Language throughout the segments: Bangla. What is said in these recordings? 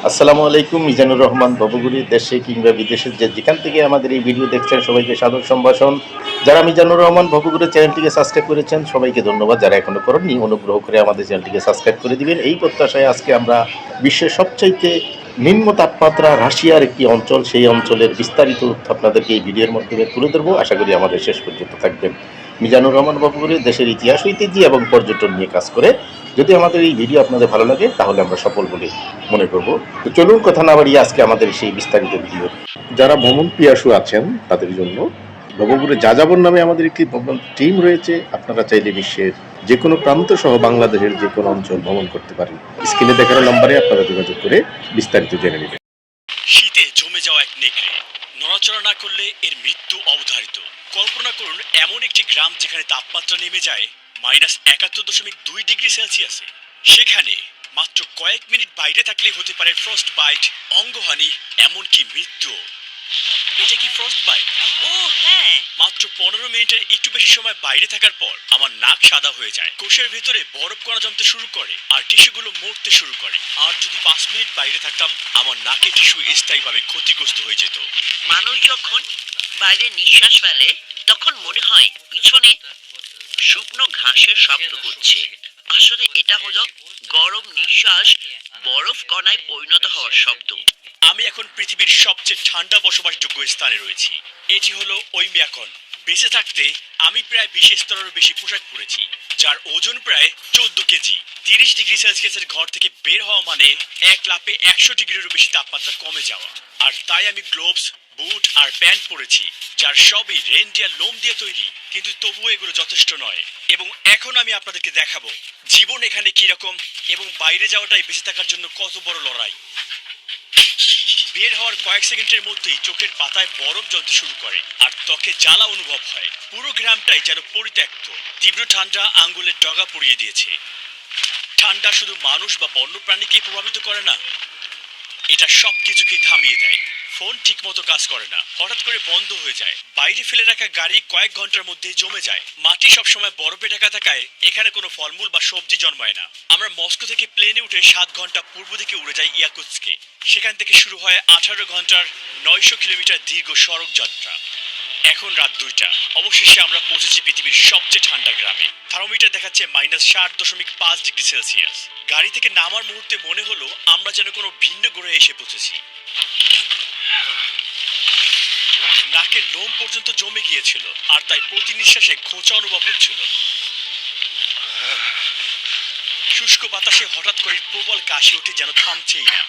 আসসালামু আলাইকুম। মিজানুর রহমান ভবঘুরি। দেশে কিংবা বিদেশে যেখান থেকে আমাদের এই ভিডিও দেখছেন সবাইকে সাদর সম্ভাষণ। যারা মিজানুর রহমান ভবঘুরি চ্যানেলটিকে সাবস্ক্রাইব করেছেন সবাইকে ধন্যবাদ। যারা এখনো করেননি অনুগ্রহ করে আমাদের চ্যানেলটিকে সাবস্ক্রাইব করে দিবেন। এই প্রত্যাশায় আজকে আমরা বিশ্বের সবচাইতে নিম্ন তাপমাত্রা রাশিয়ার একটি অঞ্চল, সেই অঞ্চলের বিস্তারিত তথ্য আপনাদেরকে এই ভিডিওর মাধ্যমে তুলে ধরবো। আশা করি আমাদের শেষ পর্যন্ত থাকবেন। মিজানুর রহমান ভবঘুরি দেশের ইতিহাস, ঐতিহ্য এবং পর্যটন নিয়ে কাজ করে। যদি আমাদের এই ভিডিও আপনাদের ভালো লাগে তাহলে আমরা সফল বলে মনে করব। তো চলুন কথা না বাড়িয়ে আজকে আমাদের সেই বিস্তারিত ভিডিও। যারা ভ্রমণ পিয়াসু আছেন তাদের জন্য ভবঘুরে যাযাবর নামে আমাদের একটি টিম রয়েছে। আপনারা চাইলে বিশ্বের যে কোনো প্রান্ত সহ বাংলাদেশের যে কোনো অঞ্চল ভ্রমণ করতে পারেন। স্ক্রিনে দেখানো নম্বরে আপনারা যোগাযোগ করে বিস্তারিত জেনে নেবেন। শীতে জমে যাওয়া এক নেকড়ে, নড়াচড়া না করলে এর মৃত্যু অবধারিত। কল্পনা করুন এমন একটি গ্রাম যেখানে তাপমাত্রা নেমে যায় -71.2 ডিগ্রি সেলসিয়াসে। সেখানে মাত্র কয়েক মিনিট বাইরে থাকলে হতে পারে ফ্রস্ট বাইট, অঙ্গহানি, এমনকি মৃত্যু। এটা কি ফ্রস্ট বাইট? ও হ্যাঁ, মাত্র 15 মিনিটের একটু বেশি সময় বাইরে থাকার পর আমার নাক সাদা হয়ে যায়, কোষের ভেতরে বরফ কণা জমতে শুরু করে আর টিস্যুগুলো মরতে শুরু করে। আর যদি 5 মিনিট বাইরে থাকতাম আমার নাকের টিস্যু স্থায়ীভাবে ক্ষতিগ্রস্ত হয়ে যেত। মানুষ যখন বাইরে নিঃশ্বাস ফেলে তখন মনে হয় পিছনে শুকনো ঘাসের শব্দ হচ্ছে। আসলে এটা হলো গরম নিঃশ্বাস বরফ কণায় পরিণত হওয়ার শব্দ। আমি এখন পৃথিবীর সবচেয়ে ঠান্ডা বসবাসযোগ্য স্থানে রয়েছি। এটি হলো ওইমিয়াকন। বেঁচে থাকতে আমি প্রায় 20 স্তরেরও বেশি পোশাক পরেছি, যার ওজন প্রায় 14 কেজি। 30 ডিগ্রি সেলসিয়াসের ঘর থেকে বের হওয়া মানে এক লাফে 100 ডিগ্রিরও বেশি তাপমাত্রা কমে যাওয়া। আর তাই আমি গ্লোভস, বুট আর প্যান্ট পরেছি, যার সবই রেনডিয়ার লোম দিয়ে তৈরি। কিন্তু তবুও এগুলো যথেষ্ট নয়। এবং এখন আমি আপনাদেরকে দেখাবো জীবন এখানে কিরকম এবং বাইরে যাওয়াটাই বেঁচে থাকার জন্য কত বড় লড়াই। বের হওয়ার কয়েক সেকেন্ডের মধ্যেই চোখের পাতায় বরফ জ্বলতে শুরু করে আর ত্বকে জ্বালা অনুভব হয়। পুরো গ্রামটাই যেন পরিত্যক্ত। তীব্র ঠান্ডা আঙ্গুলের ডগা পুড়িয়ে দিয়েছে। ঠান্ডা শুধু মানুষ বা বন্যপ্রাণীকেই প্রভাবিত করে না, এটা সবকিছুকেই থামিয়ে দেয়। ফোন ঠিক মতো কাজ করে না, হঠাৎ করে বন্ধ হয়ে যায়। বাইরে ফেলে রাখা গাড়ি কয়েক ঘন্টার মধ্যেই জমে যায়। মাটি সবসময় বরফে ঢাকা থাকায় এখানে কোনো ফলমূল বা সবজি জন্মায় না। আমরা মস্কো থেকে প্লেনে উঠে 7 ঘন্টা পূর্ব দিকে উড়ে যাই ইয়াকুৎস্কে। সেখান থেকে শুরু হয় 18 ঘন্টার 900 কিলোমিটার দীর্ঘ সড়ক যাত্রা। এখন রাত 2টা। অবশেষে আমরা পৌঁছেছি পৃথিবীর সবচেয়ে ঠান্ডা গ্রামে। থার্মোমিটার দেখাচ্ছে -60.5 ডিগ্রি সেলসিয়াস। গাড়ি থেকে নামার মুহূর্তে মনে হলো আমরা যেন কোনো ভিন্ন গ্রহে এসে পৌঁছেছি। নাকের লোম পর্যন্ত জমে গিয়েছিল আর তাই প্রতি নিঃশ্বাসে খোঁচা অনুভব হচ্ছিল। শুষ্ক বাতাসে হঠাৎ করে প্রবল কাশি ওঠে, যেন থামছেই না।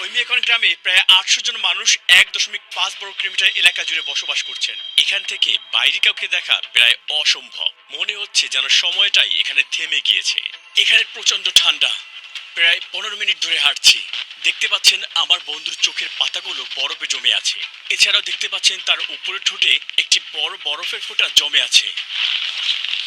ওইমিয়াকন গ্রামে প্রায় 800 জন মানুষ 1.5 বর্গ কিলোমিটার এলাকা জুড়ে বসবাস করছেন। এখান থেকে বাইরে কাউকে দেখা প্রায় অসম্ভব। মনে হচ্ছে যেন সময়টাই এখানে থেমে গিয়েছে। এখানে প্রচন্ড ঠান্ডা। প্রায় 15 মিনিট ধরে হাঁটছি। দেখতে পাচ্ছেন আমার বন্ধুর চোখের পাতাগুলো বরফে জমে আছে। এছাড়াও দেখতে পাচ্ছেন তার উপরের ঠোঁটে একটি বড় বরফের ফোঁটা জমে আছে।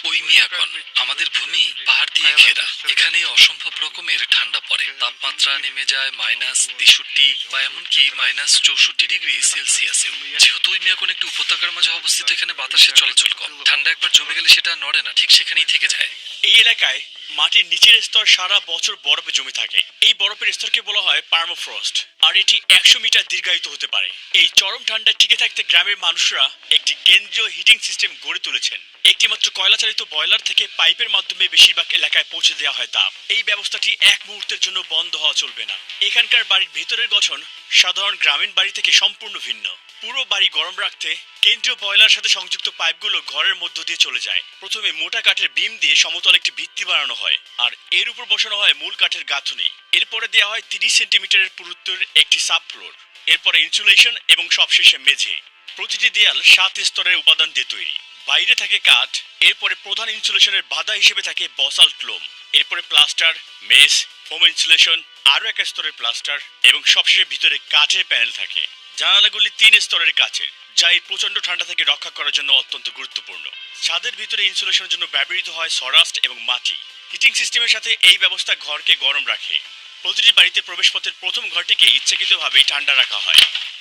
ওইমিয়াকন আমাদের ভূমি পাহাড় দিয়ে ঘেরা। এখানে অসম্ভব রকমের ঠান্ডা পড়ে। তাপমাত্রা নেমে যায় -63 বা এমনকি -64 ডিগ্রি সেলসিয়াসেও। যেহেতু ওইমিয়াকন একটি উপত্যকার মাঝে অবস্থিত, এখানে বাতাসের চলাচল কম। ঠান্ডা একবার জমে গেলে সেটা নড়ে না, ঠিক সেখানেই থেকে যায়। এই এলাকায় মাটির নিচের স্তর সারা বছর বরফে জমে থাকে। এই বরফের স্তরকে বলা হয় পার্মাফ্রস্ট, আর এটি 100 মিটার দীর্ঘায়িত হতে পারে। এই চরম ঠান্ডায় টিকে থাকতে গ্রামের মানুষরা একটি কেন্দ্রীয় হিটিং সিস্টেম গড়ে তুলেছেন। একটি মাত্র কয়লা চালিত বয়লার থেকে পাইপের মাধ্যমে বেশিরভাগ এলাকায় পৌঁছে দেওয়া হয় তাপ। এই ব্যবস্থাটি এক মুহূর্তের জন্য বন্ধ হওয়া চলবে না। এখানকার বাড়ির ভেতরের গঠন সাধারণ গ্রামীণ বাড়ি থেকে সম্পূর্ণ ভিন্ন। পুরো বাড়ি গরম রাখতে কেন্দ্রীয় বয়লার সাথে সংযুক্ত পাইপগুলো ঘরের মধ্য দিয়ে চলে যায়। প্রথমে মোটা কাঠের বিম দিয়ে সমতল একটি ভিত্তি বানানো হয় আর এর উপর বসানো হয় মূল কাঠের গাঁথুনি। এরপরে দেওয়া হয় 30 সেন্টিমিটারের পুরুত্বের একটি সাব ফ্লোর। এরপরে ইনসুলেশন এবং সবশেষে মেঝে। প্রতিটি দেয়াল 7 স্তরের উপাদান দিয়ে তৈরি। বাইরে থাকে কাঠ, এরপরে প্রধান ইনসুলেশনের বাধা হিসেবে থাকে বসাল্ট লোম, এরপরে প্লাস্টার, মেস, ফোম ইনসুলেশন, আরও এক স্তরের প্লাস্টার এবং সবশেষে ভিতরে কাঠের প্যানেল থাকে। জানালাগুলি 3 স্তরের কাচের, যা এই প্রচন্ড ঠান্ডা থেকে রক্ষা করার জন্য অত্যন্ত গুরুত্বপূর্ণ। ছাদের ভিতরে ইনসুলেশনের জন্য ব্যবহৃত হয় সরাস্ট এবং মাটি। হিটিং সিস্টেমের সাথে এই ব্যবস্থা ঘরকে গরম রাখে। প্রতিটি বাড়িতে প্রবেশপথের প্রথম ঘরটিকে ইচ্ছাকৃতভাবেই ঠান্ডা রাখা হয়।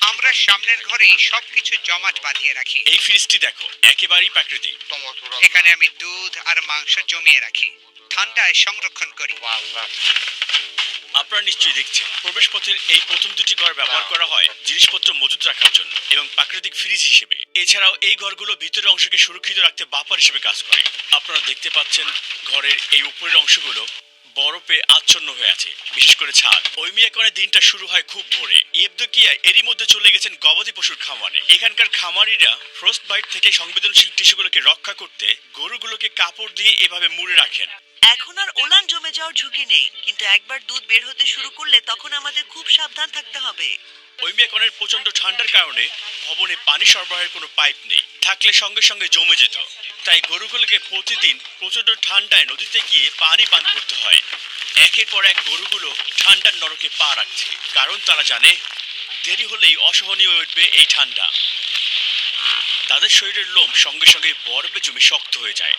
আমরা সামনের ঘরেই সবকিছু জমাট বাঁধিয়ে রাখি। এই ফ্রিজটি দেখো, একেবারেই প্রাকৃতিক। এখানে আমি দুধ আর মাংস জমিয়ে রাখি, ঠান্ডায় সংরক্ষণ করি। আপনারা নিশ্চয়ই দেখছেন প্রবেশপথের এই প্রথম দুটি ঘর ব্যবহার করা হয় জিনিসপত্র মজুত রাখার জন্য এবং প্রাকৃতিক ফ্রিজ হিসেবে। এছাড়াও এই ঘরগুলো ভিতরের অংশকে সুরক্ষিত রাখতে বাপার হিসেবে কাজ করে। আপনারা দেখতে পাচ্ছেন ঘরের এই উপরের অংশগুলো বরফে আচ্ছন্ন হয়ে আছে, বিশেষ করে ছাদ। ওইমিয়াকনের দিনটা শুরু হয় খুব ভোরে। ইয়েবদোকিয়া এরই মধ্যে চলে গেছেন গবাদি পশুর খামারে। এখানকার খামারিরা ফ্রস্ট বাইট থেকে সংবেদনশীল টিস্যুগুলোকে রক্ষা করতে গরুগুলোকে কাপড় দিয়ে এভাবে মুড়ে রাখেন। এখন আর ওলান জমে যাওয়ার ঝুঁকি নেই, কিন্তু একবার দুধ বের হতে শুরু করলে তখন আমাদের খুব সাবধান থাকতে হবে। ওইমিয়াকনের প্রচন্ড ঠান্ডার কারণে ভবনে পানি সরবরাহের কোনো পাইপ নেই, থাকলে সঙ্গে সঙ্গে জমে যেত। তাই গরুগুলোকে প্রতিদিন প্রচন্ড ঠান্ডায় নদীতে গিয়ে পানি পান করতে হয়। একের পর এক গরুগুলো ঠান্ডার নরকে পা রাখছে, কারণ তারা জানে দেরি হলেই অসহনীয় উঠবে এই ঠান্ডা। তাদের শরীরের লোম সঙ্গে সঙ্গে বরফে জমে শক্ত হয়ে যায়।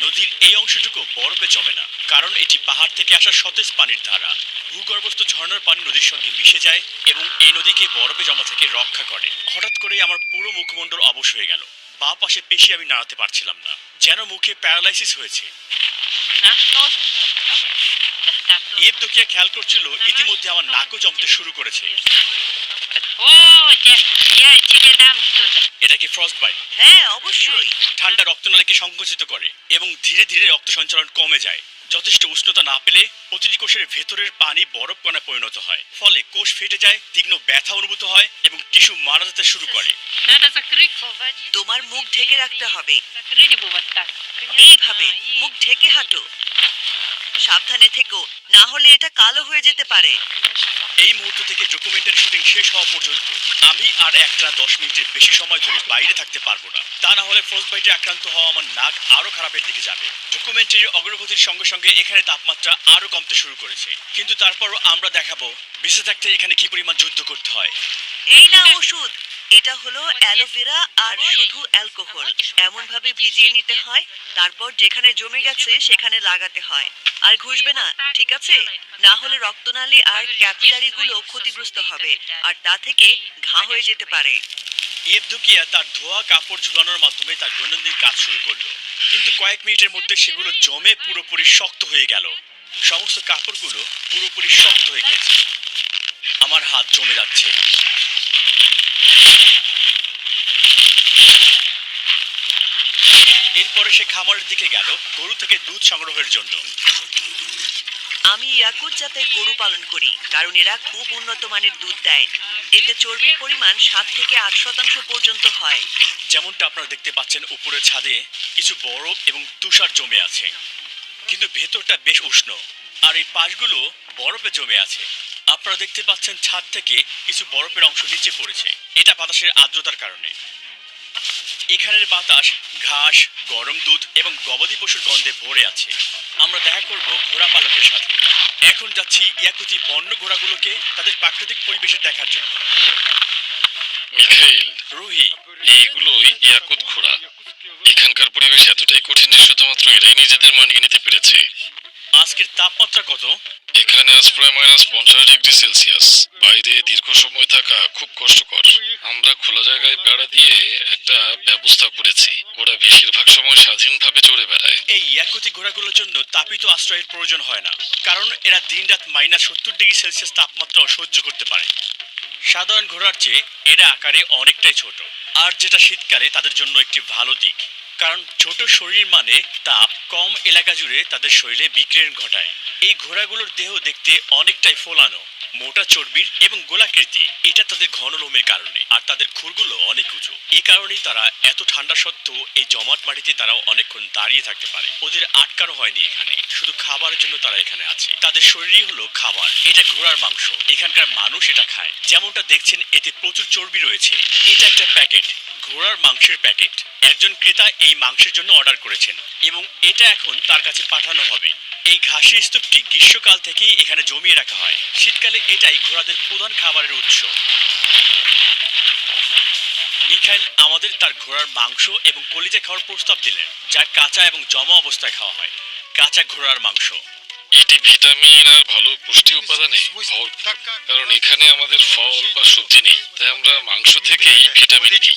নদীর এই অংশটুকু বরফে জমে না, কারণ এটি পাহাড় থেকে আসা সতেজ পানির ধারা। ভূগর্ভস্থ ঝর্ণার পানি নদীর সঙ্গে মিশে যায় এবং এই নদীকে বরফে জমা থেকে রক্ষা করে। হঠাৎ করেই আমার পুরো মুখমণ্ডল অবশ হয়ে গেল। বাঁ পাশে পেশি আমি নাড়াতে পারছিলাম না, যেন মুখে প্যারালাইসিস হয়েছে। ইয়েবদোকিয়া খেয়াল করছিল ইতিমধ্যে আমার নাকও জমতে শুরু করেছে। এটা কি ফ্রস্ট বাইট? হ্যাঁ, অবশ্যই। ঠান্ডা রক্তনালীকে সংকুচিত করে এবং ধীরে ধীরে রক্ত সঞ্চালন কমে যায়। যথেষ্ট উষ্ণতা না পেলে প্রতিটি কোষের ভেতরের পানি বরফ কণায় পরিণত হয়, ফলে কোষ ফেটে যায়, তীক্ষ্ণ ব্যথা অনুভূত হয় এবং টিস্যু মারা যেতে শুরু করে। তোমার মুখ ঢেকে রাখতে হবে, এইভাবে মুখ ঢেকে হাঁটো। সাবধানে থেকো, না হলে এটা কালো হয়ে যেতে পারে। এই মুহূর্ত থেকে ডকুমেন্টারি শুটিং শেষ হওয়া পর্যন্ত আমি আর একটা 10 মিনিটের বেশি সময় ধরে বাইরে থাকতে পারবো না। তা না হলে ফ্রস্ট বাইটে আক্রান্ত হওয়া আমার নাক আরো খারাপের দিকে যাবে। ডকুমেন্টারির অগ্রগতির সঙ্গে সঙ্গে এখানে তাপমাত্রা আরো কমতে শুরু করেছে, কিন্তু তারপরও আমরা দেখাবো বেঁচে থাকতে এখানে কি পরিমাণ যুদ্ধ করতে হয়। এই না ওষুধ, এটা হলো অ্যালোভেরা আর শুধু অ্যালকোহল। এমন ভাবে ভিজিয়ে নিতে হয়, তারপর যেখানে জমে গেছে সেখানে লাগাতে হয়। আর ঘুষবে না, ঠিক আছে? না হলে রক্তনালী আর ক্যাপিলারি গুলো ক্ষতিগ্রস্ত হবে, আর তা থেকে ঘা হয়ে যেতে পারে। ইয়েবদোকিয়া তার ধোয়া কাপড় ঝুলানোর মাধ্যমে তার দৈনন্দিন কাজ শুরু করলো, কিন্তু কয়েক মিনিটের মধ্যে সেগুলো জমে পুরোপুরি শক্ত হয়ে গেল। সমস্ত কাপড়গুলো পুরোপুরি শক্ত হয়ে গিয়েছে। আমার হাত জমে যাচ্ছে। এরপরে সে খামারের দিকে গেল গরু থেকে দুধ সংগ্রহের জন্য। আমি ইয়াকুত জাতের গরু পালন করি, কারণ এরা খুব উন্নত মানের দুধ দেয়। এতে চর্বির পরিমাণ 7 থেকে 8% পর্যন্ত হয়। যেমনটা আপনারা দেখতে পাচ্ছেন, উপরের ছাদে কিছু বরফ এবং তুষার জমে আছে, কিন্তু ভেতরটা বেশ উষ্ণ, আর এই পাশগুলো বরফে জমে আছে। আপনারা দেখতে পাচ্ছেন ছাদ থেকে কিছু বরফের অংশ নিচে পড়েছে, এটা বাতাসের আর্দ্রতার কারণে। এখানের বাতাস ঘাস, গরম দুধ এবং গবাদি পশুর গন্ধে ভরে আছে। আমরা দেখা করব ঘোড়া পালকের সাথে। এখন যাচ্ছি ইয়াকুতি বন্য ঘোড়াগুলোকে তাদের প্রাকৃতিক পরিবেশে দেখার জন্য। মিখাইল, রুহি, এইগুলোই ইয়াকুত ঘোড়া। এখানকার পরিবেশ এতটাই কঠিন যে শুধুমাত্র এরাই নিজেদের মানিয়ে নিতে পেরেছে। আজকের তাপমাত্রা কত? এখানে আজ প্রায় -50°C। বাইরে দীর্ঘ সময় থাকা খুব কষ্টকর। আমরা খোলা জায়গায় বেড়া দিয়ে একটা ব্যবস্থা করেছি। ওরা বেশিরভাগ সময় স্বাধীনভাবে চড়ে বেড়ায়। এই ইয়াকুতি ঘোড়াগুলোর জন্য তাপিত আশ্রয়ের প্রয়োজন হয় না, কারণ এরা দিনরাত -70°C তাপমাত্রাও সহ্য করতে পারে। সাধারণ ঘোড়ার চেয়ে এরা আকারে অনেকটাই ছোট, আর যেটা শীতকালে তাদের জন্য একটি ভালো দিক, কারণ ছোট শরীর মানে তাপ কম এলাকা জুড়ে তাদের শরীরে বিকিরণ ঘটায়। এই ঘোড়াগুলোর দেহ দেখতে অনেকটাই ফোলানো, মোটা চর্বির এবং গোলাকৃতি। এটা তাদের ঘন লোমের কারণে, আর তাদের খুরগুলো অনেক উঁচু। এই কারণেই তারা এত ঠান্ডা সত্ত্বেও এই জমাট মাটিতে তারা অনেকক্ষণ দাঁড়িয়ে থাকতে পারে। ওদের আটকানো হয়নি এখানে, শুধু খাবারের জন্য তারা এখানে আছে। তাদের শরীরই হলো খাবার। এটা ঘোড়ার মাংস, এখানকার মানুষ এটা খায়। যেমনটা দেখছেন এতে প্রচুর চর্বি রয়েছে। এটা একটা প্যাকেট, ঘোড়ার মাংসের প্যাকেট। একজন ক্রেতা এই মাংসের জন্য অর্ডার করেছেন এবং এটা এখন তার কাছে পাঠানো হবে। এই ঘাসের স্তূপটি গ্রীষ্মকাল থেকেই এখানে জমিয়ে রাখা হয়। শীতকালে এটাই ঘোড়াদের প্রধান খাবারের উৎস। মিখাইল আমাদের তার ঘোড়ার মাংস এবং কলিজা খাওয়ার প্রস্তাব দিলেন, যা কাঁচা এবং জমা অবস্থায় খাওয়া হয়। কাঁচা ঘোড়ার মাংস। এটি ভিটামিন আর ভালো পুষ্টি উপাদানে ভরপুর। কারণ এখানে আমাদের ফল বা সবজি নেই, তাই আমরা মাংস থেকেই ভিটামিন নিই।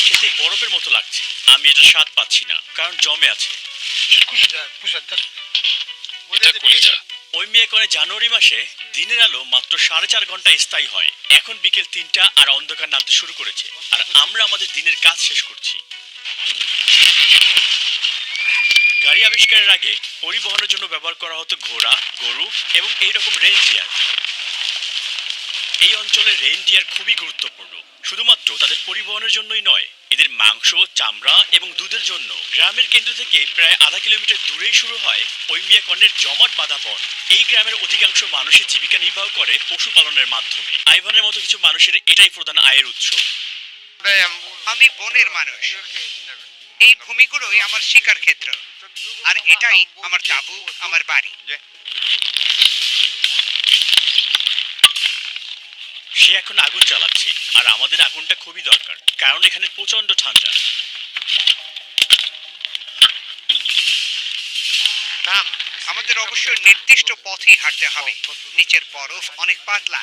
খেতে বরফের মতো লাগছে। আমি এটা স্বাদ পাচ্ছি না, কারণ জমে আছে। এটা কলিজা। ওই মেয়াকনে জানুয়ারি মাসে দিনের আলো মাত্র 4.5 ঘন্টা স্থায়ী হয়। এখন বিকেল 3টা আর অন্ধকার নামতে শুরু করেছে, আর আমরা আমাদের দিনের কাজ শেষ করছি। গাড়ি আবিষ্কারের আগে পরিবহনের জন্য ব্যবহার করা হতো ঘোড়া, গরু এবং এইরকম রেইনডিয়ার। এই অঞ্চলে রেইনডিয়ার খুবই গুরুত্বপূর্ণ, শুধুমাত্র তাদের পরিবহনের জন্যই নয়, এদের মাংস, চামড়া এবং দুধের জন্য। গ্রামের কেন্দ্র থেকে প্রায় আধা কিলোমিটার দূরেই শুরু হয় ওইমিয়াকনের জমাট বাঁধা বন। এই গ্রামের অধিকাংশ মানুষের জীবিকা নির্বাহ করে পশুপালনের মাধ্যমে। আইভানের মতো কিছু মানুষের এটাই প্রধান আয়ের উৎস। আমি বনের মানুষ। এই ভূমিগুলোই আমার শিকার ক্ষেত্র, আর এটাই আমার তাঁবু, আমার বাড়ি। সে এখন আগুন জ্বালাচ্ছে, আর আমাদের আগুনটা খুবই দরকার, কারণ এখানে প্রচন্ড ঠান্ডা। আমাদের অবশ্য নির্দিষ্ট পথেই হাঁটতে হবে। নিচের বরফ অনেক পাতলা।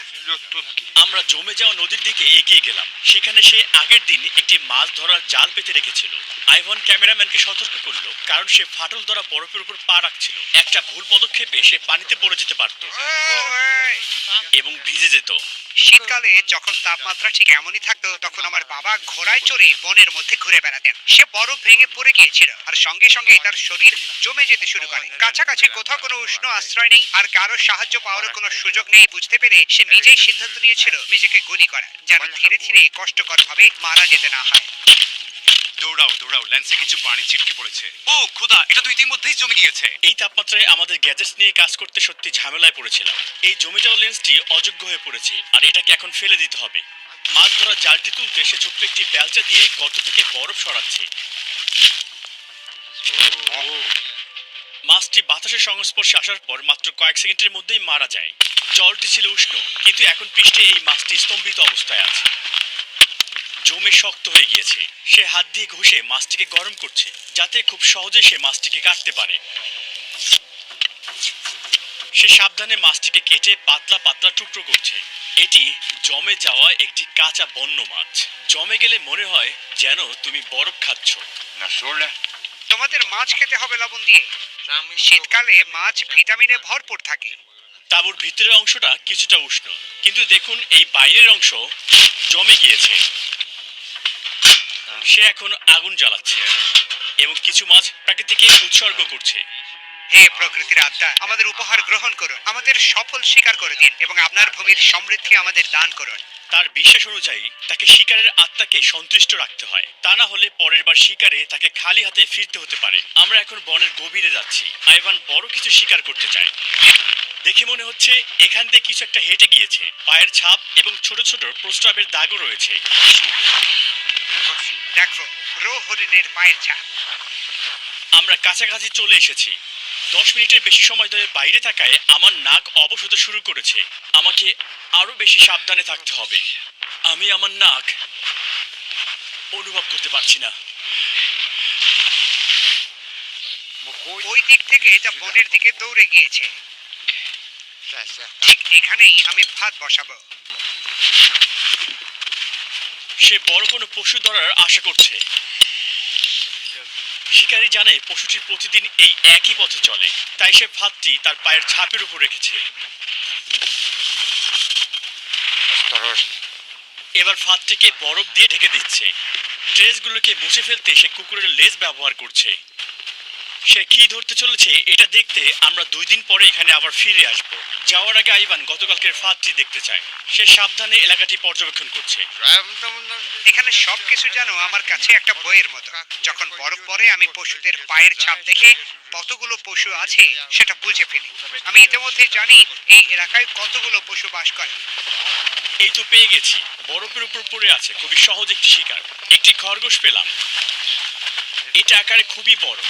আমরা জমে যাওয়া নদীর দিকে এগিয়ে গেলাম। সেখানে সে আগের দিন একটি মাছ ধরার জাল পেতে রেখেছিল। আইভান ক্যামেরাম্যানকে সতর্ক করলো, কারণ সে ফাটল ধরা বরফের উপর পা রাখছিল। একটা ভুল পদক্ষেপে সে পানিতে পড়ে যেতে পারত এবং ভিজে যেত। শীতকালে যখন তাপমাত্রা ঠিক এমনই থাকতো, তখন আমার বাবা ঘোড়ায় চড়ে বনের মধ্যে ঘুরে বেড়াতেন। সে বরফ ভেঙে পড়ে গিয়েছিল, আর সঙ্গে সঙ্গে তার শরীর জমে যেতে শুরু করে। কাছাকাছি কোথাও কোনো উষ্ণ আশ্রয় নেই, আর কারো সাহায্য পাওয়ার কোনো সুযোগ নেই। বুঝতে পেরে সে নিজেই সিদ্ধান্ত নিয়েছিল নিজেকে গুলি করা, যেন ধীরে ধীরে কষ্টকর ভাবে মারা যেতে না হয়। দৌড়াও দৌড়াও, ল্যান্সে কিছু পানি ছিটকে পড়েছে। ও খোদা, এটা তো ইতিমধ্যেই জমে গিয়েছে। এই তাপমাত্রায় আমাদের গ্যাজেটস নিয়ে কাজ করতে সত্যি ঝামেলায় পড়েছিলাম। এই জমে যাওয়া লেন্সটি অযোগ্য হয়ে পড়েছে, আর এটাকে এখন ফেলে দিতে হবে। মাছ ধরার জালটি তুলতে সে ছোট্ট একটি বেলচা দিয়ে গর্ত থেকে বরফ সরাচ্ছে। মাছটি বাতাসের সংস্পর্শে আসার পর মাত্র কয়েক সেকেন্ডের মধ্যেই মারা যায়। জলটি ছিল উষ্ণ, কিন্তু এখন পৃষ্ঠে এই মাছটি স্তম্ভিত অবস্থায় আছে, জমে শক্ত হয়ে গিয়েছে। সে হাত দিয়ে ঘষে মাছটিকে গরম করছে, যাতে খুব সহজে সে মাছটিকে কাটতে পারে। সে সাবধানে মাছটিকে কেটে পাতলা পাতলা টুকরো করছে। এটি জমে যাওয়া একটি কাঁচা বন্য মাছ। জমে গেলে মনে হয় যেন তুমি বরফ খাচ্ছ। তোমাদের মাছ খেতে হবে লবণ দিয়ে। শীতকালে মাছ ভিটামিনে ভরপুর থাকে। তাঁবুর ভিতরের অংশটা কিছুটা উষ্ণ, কিন্তু দেখুন এই বাইরের অংশ জমে গিয়েছে। সে এখন আগুন জ্বালাচ্ছে এবং কিছু মাছ প্রাকৃতিকে উৎসর্গ করছে। হে প্রকৃতির আত্মা, আমাদের উপহার গ্রহণ করুন, আমাদের সফল শিকার করে দিন, এবং আপনার ভূমির সমৃদ্ধি আমাদের দান করুন। তার বিশ্বাস অনুযায়ী তাকে শিকারের আত্মাকে সন্তুষ্ট রাখতে হয়, তা না হলে পরের বার শিকারে তাকে খালি হাতে ফিরতে হতে পারে। আমরা এখন বনের গভীরে যাচ্ছি। আইভান বড় কিছু শিকার করতে চায়। দেখে মনে হচ্ছে এখান থেকে কিছু একটা হেঁটে গিয়েছে। পায়ের ছাপ এবং ছোট ছোট প্রস্রাবের দাগও রয়েছে। দেখো, রো হরিণের পায়ের ছাপ। আমরা কাছাকাছি চলে এসেছি। 10 মিনিটের বেশি সময় ধরে বাইরে থাকায় আমার নাক অবশ হতে শুরু করেছে। আমাকে আরো বেশি সাবধানে থাকতে হবে। আমি আমার নাক অনুভব করতে পারছি না। ওই দিক থেকে এটা বনের দিকে দৌড়ে গিয়েছে। ঠিক এখানেই আমি ভাত বসাবো। সে বড় কোনো পশু ধরার আশা করছে। শিকারী জানে পশুটি প্রতিদিন এই একই পথে চলে, তাই সে ভাতটি তার পায়ের ছাপের উপর রেখেছে। এবার ভাতটিকে বরফ দিয়ে ঢেকে দিচ্ছে। ট্রেসগুলোকে মুছে ফেলতে সে কুকুরের লেজ ব্যবহার করছে। সে কি ধরতে চলেছে এটা দেখতে আমরা 2 দিন পরে এখানে আবার ফিরে আসব। যাওয়ার আগে আইভান গতকালকের ফাঁদটি দেখতে চায়। সে সাবধানে এলাকাটি পর্যবেক্ষণ করছে। এখানে সবকিছু যেন আমার কাছে একটা বইয়ের মতো। যখন বরফ পড়ে আমি পশুদের পায়ের ছাপ দেখে কতগুলো পশু আছে সেটা বুঝে ফেলি। আমি ইতিমধ্যে জানি এই এলাকায় কতগুলো পশু বাস করে। এই তো পেয়ে গেছি। বরফের উপর পড়ে আছে খুবই সহজ একটি শিকার। একটি খরগোশ পেলাম। এটা আকারে খুবই বড়।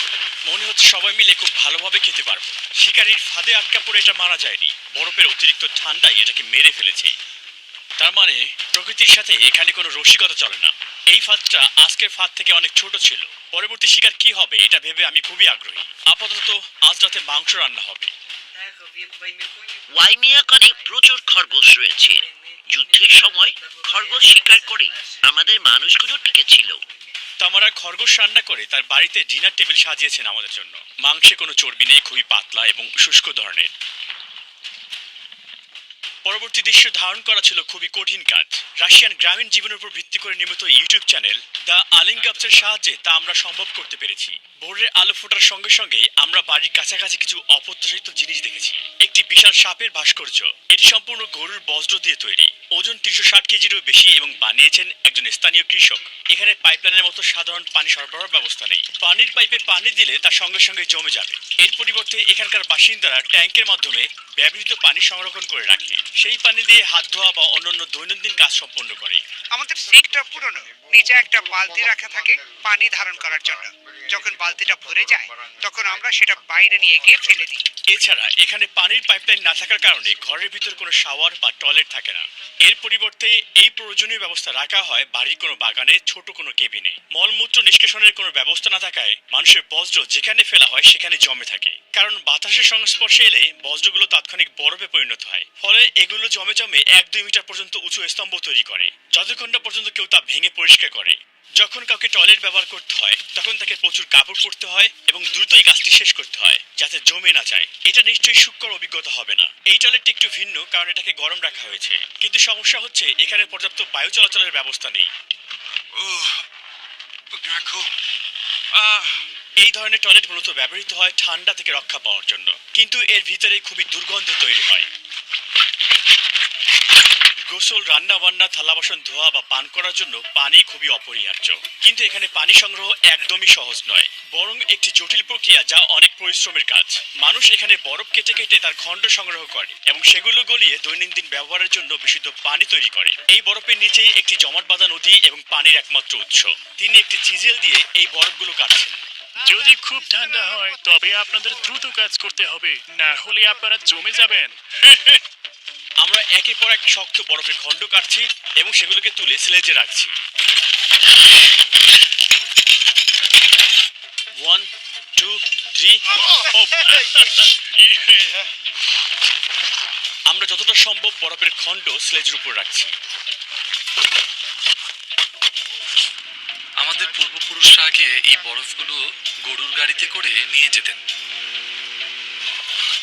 মনে হচ্ছে সবাই মিলে খুব ভালোভাবে খেতে পারবো। শিকারীর ফাঁদে আটকা পড়ে এটা মারা যায়নি, বরফের অতিরিক্ত ঠান্ডাই এটাকে মেরে ফেলেছে। তার মানে প্রকৃতির সাথে এখানে কোনো রসিকতা চলে না। এই ফাঁদটা আজকের ফাঁদ থেকে অনেক ছোট ছিল। পরবর্তী শিকার কি হবে এটা ভেবে আমি খুবই আগ্রহী। আপাতত আজ রাতে মাংস রান্না হবে। ওয়াইমিয়াকনে প্রচুর খরগোশ রয়েছে। যুদ্ধের সময় খরগোশ শিকার করে আমাদের মানুষগুলো টিকে ছিল। তামারা খরগোশ রান্না করে তার বাড়িতে ডিনার টেবিল সাজিয়েছেন আমাদের জন্য। মাংসে কোনো চর্বি নেই, খুবই পাতলা এবং শুষ্ক ধরনের। পরবর্তী দৃশ্য ধারণ করা ছিল খুবই কঠিন কাজ। রাশিয়ান গ্রামীণ জীবনের উপর ভিত্তি করে নির্মিত ইউটিউব চ্যানেল দ্য আলিঙ্গাপসের সাহায্যে তা আমরা সম্ভব করতে পেরেছি। ভোরের আলো ফোটার সঙ্গে সঙ্গেই আমরা বাড়ির কাছাকাছি কিছু অপ্রত্যাশিত জিনিস দেখেছি। একটি বিশাল সাপের ভাস্কর্য, এটি সম্পূর্ণ গরুর বজ্র দিয়ে তৈরি, ওজন 360 কেজিরও বেশি এবং বানিয়েছেন একজন স্থানীয় কৃষক। এখানে পাইপলাইনের মতো সাধারণ পানি সরবরাহ ব্যবস্থা নেই। পানির পাইপে পানি দিলে তা সঙ্গে সঙ্গে জমে যাবে। এর পরিবর্তে এখানকার বাসিন্দারা ট্যাঙ্কের মাধ্যমে ব্যবহৃত পানি সংরক্ষণ করে রাখে, সেই পানি দিয়ে হাত ধোয়া বা অন্যান্য দৈনন্দিন কাজ সম্পন্ন করে। আমাদের সিঙ্কটা পুরনো, নিচে একটা বালতি রাখা থাকে পানি ধারণ করার জন্য। যখন বালতিটা ভরে যায় তখন আমরা সেটা বাইরে নিয়ে গিয়ে ফেলে দিই। এছাড়া এখানে পানির পাইপলাইন না থাকার কারণে ঘরের ভিতর কোনো শাওয়ার বা টয়লেট থাকে না। এর পরিবর্তে এই প্রয়োজনীয় ব্যবস্থা রাখা হয় বাড়ির কোনো বাগানে, ছোট কোনো কেবিনে। মলমূত্র নিষ্কাশনের কোনো ব্যবস্থা না থাকায় মানুষের বজ্র যেখানে ফেলা হয় সেখানে জমে থাকে, কারণ বাতাসের সংস্পর্শে এলে বজ্রগুলো তাৎক্ষণিক বরফে পরিণত হয়। ফলে এগুলো জমে জমে 1-2 মিটার পর্যন্ত উঁচু স্তম্ভ তৈরি করে, যতক্ষণ না পর্যন্ত কেউ তা ভেঙে পরিষ্কার করে। যখন কাউকে টয়লেট ব্যবহার করতে হয় তখন তাকে প্রচুর কাপড় পরতে হয় এবং দ্রুত এই কাজটি শেষ করতে হয় যাতে জমে না যায়। এটা নিশ্চয়ই সুখকর অভিজ্ঞতা হবে না। এই টয়লেটটি একটু ভিন্ন কারণ এটাকে গরম রাখা হয়েছে, কিন্তু সমস্যা হচ্ছে এখানে পর্যাপ্ত বায়ু চলাচলের ব্যবস্থা নেই। দেখো, এই ধরনের টয়লেট মূলত ব্যবহৃত হয় ঠান্ডা থেকে রক্ষা পাওয়ার জন্য, কিন্তু এর ভিতরে খুবই দুর্গন্ধ তৈরি হয়। গোসল, রান্না বান্না, থালা বাসন ধোয়া বা পান করার জন্য পানি খুবই অপরিহার্য, কিন্তু এখানে পানি সংগ্রহ একদমই সহজ নয়, বরং একটি জটিল প্রক্রিয়া যা অনেক পরিশ্রমের কাজ। মানুষ এখানে বরফ কেটে কেটে তার খণ্ড সংগ্রহ করে এবং সেগুলো গলিয়ে দৈনন্দিন ব্যবহারের জন্য বিশুদ্ধ পানি তৈরি করে। এই বরফের নিচেই একটি জমাট বাঁধা নদী এবং পানির একমাত্র উৎস। তিনি একটি চিজেল দিয়ে এই বরফগুলো কাটছেন। যদি খুব ঠান্ডা হয় তবে আপনাদের দ্রুত কাজ করতে হবে, না হলে আপনারা জমে যাবেন। আমরা একের পর এক শক্ত বরফের খণ্ড কাটছি এবং সেগুলোকে তুলে স্লেজে রাখছি। 1, 2, 3। আমরা যতটা সম্ভব বরফের খণ্ড স্লেজের উপর রাখছি। আমাদের পূর্বপুরুষরা আগে এই বরফগুলো গরুর গাড়িতে করে নিয়ে যেতেন।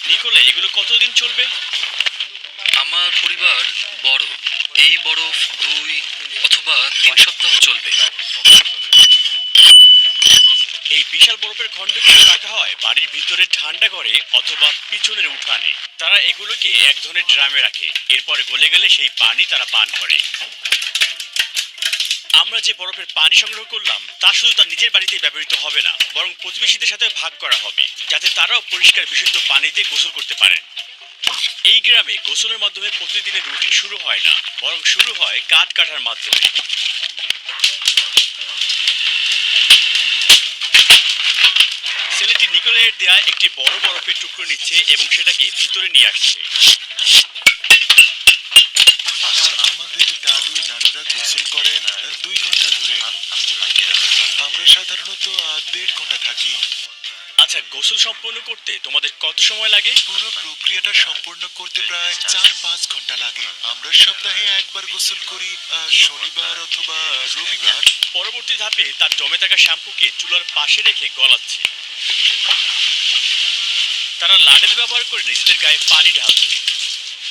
নিকোলা, এগুলো কতদিন চলবে? আমার পরিবার বড়, এই বরফ 2 অথবা 3 সপ্তাহ চলবে। এই বিশাল বরফের খণ্ডগুলো রাখা হয় বাড়ির ভিতরে ঠান্ডা ঘরে অথবা পিছনের উঠানে। তারা এগুলোকে এক ধরনের ড্রামে রাখে, এরপরে গলে গেলে সেই পানি তারা পান করে। আমরা যে বরফের পানি সংগ্রহ করলাম তা শুধু তার নিজের বাড়িতেই ব্যবহৃত হবে না, বরং প্রতিবেশীদের সাথে ভাগ করা হবে যাতে তারাও পরিষ্কার বিশুদ্ধ পানি দিয়ে গোসল করতে পারেন। এই গ্রামে গোসলের মাধ্যমে প্রতিদিনের রুটিন শুরু হয় না, বরং শুরু হয় কাঠ কাটার মাধ্যমে। ছেলেটি নিকোলের দেয়া একটি বড় বরফের টুকরো নিচ্ছে এবং সেটাকে ভিতরে নিয়ে আসছে। আমাদের দাদু নানুরা গোসল করেন 2 ঘন্টা ধরে। আমরা সাধারণত 1.5 ঘন্টা থাকি। আচ্ছা, গোসল সম্পন্ন করতে তোমাদের কত সময় লাগে? পুরো প্রক্রিয়াটা সম্পূর্ণ করতে প্রায় 4-5 ঘন্টা লাগে। আমরা সপ্তাহে একবার গোসল করি, শনিবার অথবা রবিবার। পরবর্তী ধাপে তার জমে থাকা শ্যাম্পুকে চুলার পাশে রেখে গলাচ্ছে। তারা লাডেল ব্যবহার করে নিজেদের গায়ে পানি ঢালছে।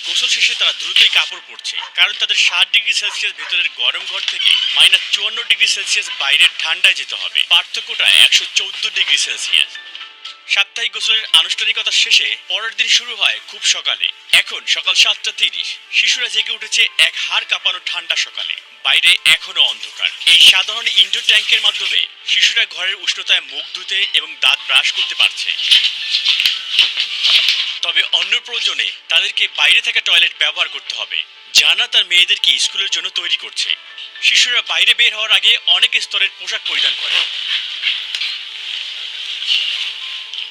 গোসল শেষে তারা দ্রুতই কাপড় পরছে, কারণ তাদের 60 ডিগ্রি সেলসিয়াস ভেতরের গরম ঘর থেকে -54 ডিগ্রি সেলসিয়াস বাইরের ঠান্ডায় যেতে হবে। পার্থক্যটা 114 ডিগ্রি সেলসিয়াস। সাপ্তাহিক গোসলের আনুষ্ঠানিকতা শেষে পরের দিন শুরু হয় খুব সকালে। এখন সকাল 7:30। শিশুরা জেগে উঠেছে এক হাড় কাঁপানো ঠান্ডা সকালে। বাইরে এখনো অন্ধকার। এই সাধারণ ইনডোর ট্যাঙ্কের মাধ্যমে শিশুরা ঘরের উষ্ণতায় মুখ ধুতে এবং দাঁত ব্রাশ করতে পারছে। তবে অন্য প্রয়োজনে তাদেরকে বাইরে থাকা টয়লেট ব্যবহার করতে হবে। জানা তার মেয়েদেরকে স্কুলের জন্য তৈরি করছে। শিশুরা বাইরে বের হওয়ার আগে অনেক স্তরের পোশাক পরিধান করে।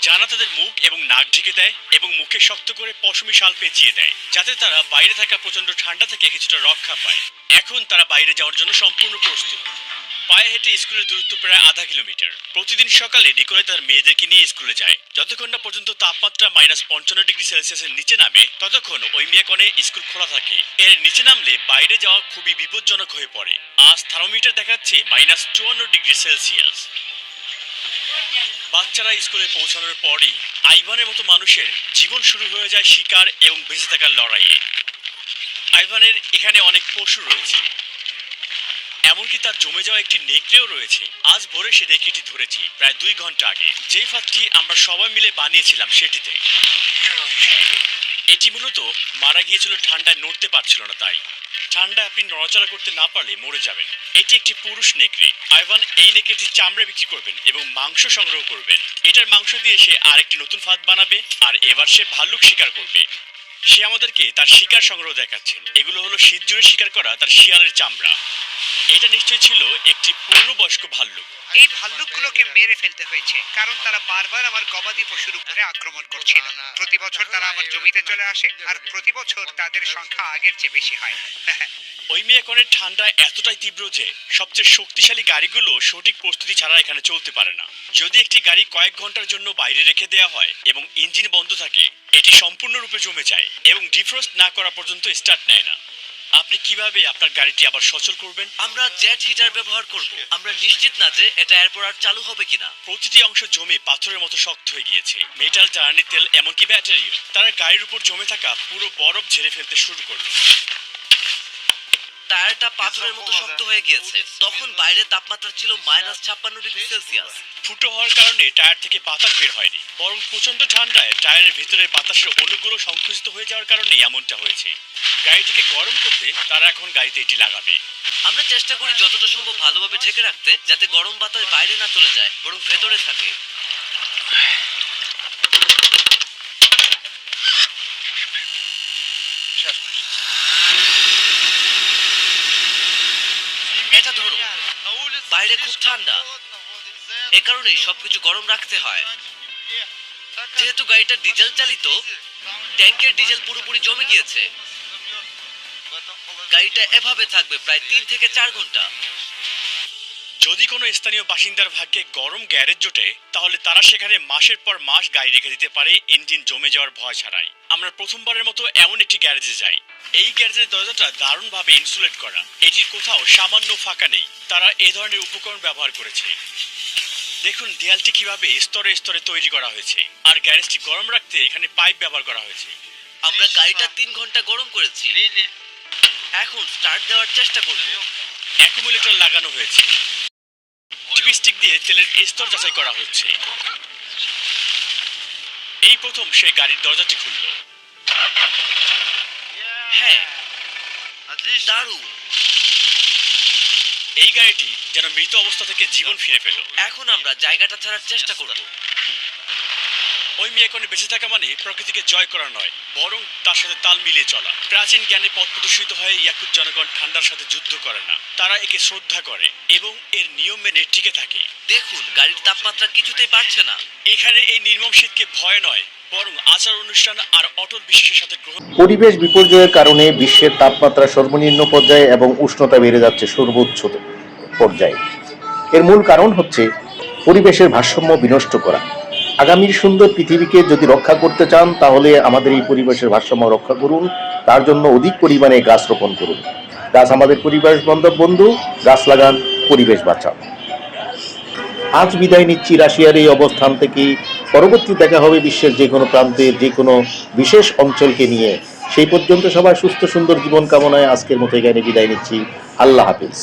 জানা তাদের মুখ এবং নাক ঢেকে দেয় এবং মুখে শক্ত করে পশমি শাল পেঁচিয়ে দেয় যাতে তারা বাইরে থাকা প্রচন্ড ঠান্ডা থেকে কিছুটা রক্ষা পায়। এখন তারা বাইরে যাওয়ার জন্য সম্পূর্ণ প্রস্তুত। পায়ে হেঁটে স্কুলের দূরত্ব প্রায় আধা কিলোমিটার। প্রতিদিন সকালে নিকোলে তার মেয়েদেরকে নিয়ে স্কুলে যায়। যতক্ষণ না পর্যন্ত তাপমাত্রা -55°C নিচে নামে ততক্ষণ ওই মেয়াকনে স্কুল খোলা থাকে। এর নিচে নামলে বাইরে যাওয়া খুবই বিপজ্জনক হয়ে পড়ে। আজ থার্মোমিটার দেখাচ্ছে -54°C। বাচ্চারা স্কুলে পৌঁছানোর পরই আইভানের মতো মানুষের জীবন শুরু হয়ে যায় শিকার এবং বেঁচে থাকার লড়াইয়ে। আইভানের এখানে অনেক পশু রয়েছে, এমনকি তার জমে যাওয়া একটি নেকড়েও রয়েছে। আজ ভোরে সে নেকড়েটি ধরেছি প্রায় 2 ঘন্টা আগে। যেই ফাঁদটি আমরা সবাই মিলে বানিয়েছিলাম সেটিতে। এটি মূলত মারা গিয়েছিল ঠান্ডায়, নড়তে পারছিল না। তাই ঠান্ডায় আপনি নড়াচড়া করতে না পারলে মরে যাবেন। এটি একটি পুরুষ নেকড়ে। আইভান এই নেকড়েটির চামড়া বিক্রি করবেন এবং মাংস সংগ্রহ করবেন। এটার মাংস দিয়ে সে আরেকটি নতুন ফাঁদ বানাবে, আর এবার সে ভাল্লুক শিকার করবে। সে আমাদেরকে তার শিকার সংগ্রহ দেখাচ্ছেন। এগুলো হলো শীত জুড়ে শিকার করা তার শিয়ালের চামড়া। এটা নিশ্চয়ই ছিল একটি পূর্ণবয়স্ক ভাল্লুক। এই ভাল্লুকগুলোকে মেরে ফেলতে হয়েছে কারণ তারা বারবার আমার গবাদি পশুর উপরে আক্রমণ করছিল। প্রতি বছর তারা আমার জমিতে চলে আসে, আর প্রতি বছর তাদের সংখ্যা আগের চেয়ে বেশি হয়। ওই মেয়াকনের ঠান্ডা এতটাই তীব্র যে সবচেয়ে শক্তিশালী গাড়িগুলো সঠিক প্রস্তুতি ছাড়া এখানে চলতে পারে না। যদি একটি গাড়ি কয়েক ঘন্টার জন্য বাইরে রেখে দেওয়া হয় এবং ইঞ্জিন বন্ধ থাকে, এটি সম্পূর্ণরূপে জমে যায় এবং ডিফ্রস্ট না করা পর্যন্ত স্টার্ট নেয় না। আপনি কিভাবে আপনার গাড়িটি আবার সচল করবেন? আমরা জেট হিটার ব্যবহার করব। আমরা নিশ্চিত না যে এটা এরপর আর চালু হবে কিনা। প্রতিটি অংশ জমে পাথরের মতো শক্ত হয়ে গিয়েছে। মেটাল, জ্বালানি তেল, এমনকি ব্যাটারিও। তারা গাড়ির উপর জমে থাকা পুরো বরফ ঝেড়ে ফেলতে শুরু করলো। টায়ারটা পাথরের মতো শক্ত হয়ে গিয়েছে। তখন বাইরে তাপমাত্রা ছিল -56°C। ফুটো হওয়ার কারণে টায়ার থেকে বাতাস বের হয়নি, বরং প্রচন্ড ঠান্ডায় টায়ারের ভিতরের বাতাসের অণুগুলো সংকুচিত হয়ে যাওয়ার কারণে এমনটা হয়েছে। গাড়িটিকে গরম করতে তারা এখন গাড়িতে এটি লাগাবে। আমরা চেষ্টা করি যতটা সম্ভব ভালোভাবে ঢেকে রাখতে, যাতে গরম বাতাস বাইরে না চলে যায়, বরং ভেতরে থাকে। এটা ধরো, বাইরে খুব ঠান্ডা, এ কারণেই সবকিছু গরম রাখতে হয়। যেহেতু গাড়িটা ডিজেল চালিত, ট্যাঙ্কের ডিজেল পুরোপুরি জমে গিয়েছে। গাড়িটা এভাবে থাকবে প্রায় 3 থেকে 4 ঘন্টা। যদি কোনো স্থানীয় বাসিন্দার ভাগ্যে গরম গ্যারেজ জোটে, তাহলে তারা সেখানে মাসের পর মাস গাড়ি রেখে দিতে পারে ইঞ্জিন জমে যাওয়ার ভয় ছাড়াই। আমরা প্রথমবারের মতো এমন একটি গ্যারেজে যাই। এই গ্যারেজের দরজাটা দারুণভাবে ইনসুলেট করা। এটির কোথাও সামান্য ফাঁকা নেই। তারা এ ধরনের উপকরণ ব্যবহার করেছে। দেখুন দেয়ালটি কিভাবে স্তরে স্তরে তৈরি করা হয়েছে, আর গ্যারেজটি গরম রাখতে এখানে পাইপ ব্যবহার করা হয়েছে। আমরা গাড়িটা 3 ঘন্টা গরম করেছি। এখন স্টার্ট দেওয়ার চেষ্টা করব। অ্যাকুমুলেটর লাগানো হয়েছে। টিপস্টিক দিয়ে তেলের স্তর যাচাই করা হচ্ছে। এই প্রথম সে গাড়ির দরজাটি খুলল। হ্যাঁ, দারুণ। এই গাড়িটি যেন মৃত অবস্থা থেকে জীবন ফিরে পেল। এখন আমরা জায়গাটা ছাড়ার চেষ্টা করব। ওই মেয়াকনে বেঁচে থাকা মানে প্রকৃতিকে জয় করা নয়, বরং তার সাথে তাল মিলিয়ে চলা। প্রাচীন জ্ঞানে পথ প্রদর্শিত হয়ে ইয়াকুত জনগণ ঠান্ডার সাথে যুদ্ধ করে না, তারা একে শ্রদ্ধা করে এবং এর নিয়ম মেনে টিকে থাকে। দেখুন, গাড়ির তাপমাত্রা কিছুতেই বাড়ছে না। এখানে এই নির্মম শীতকে ভয় নয়, বরং আচার অনুষ্ঠান আর অটল বিশ্বাসের সাথে গ্রহণ। পরিবেশ বিপর্যয়ের কারণে বিশ্বের তাপমাত্রা সর্বনিম্ন পর্যায়ে এবং উষ্ণতা বেড়ে যাচ্ছে সর্বোচ্চ পর্যায়ে। এর মূল কারণ হচ্ছে পরিবেশের ভারসাম্য বিনষ্ট করা। আগামীর সুন্দর পৃথিবীকে যদি রক্ষা করতে চান, তাহলে আমাদের এই পরিবেশের ভারসাম্য রক্ষা করুন। তার জন্য অধিক পরিমাণে গাছ রোপণ করুন। গাছ আমাদের পরিবেশ বান্ধব বন্ধু। গাছ লাগান, পরিবেশ বাঁচান। আজ বিদায় নিচ্ছি রাশিয়ার এই অবস্থান থেকে। পরবর্তী দেখা হবে বিশ্বের যে কোনো প্রান্তে, যে কোনো বিশেষ অঞ্চলকে নিয়ে। সেই পর্যন্ত সবাই সুস্থ সুন্দর জীবন কামনায় আজকের মতো এখানে বিদায় নিচ্ছি। আল্লাহ হাফিজ।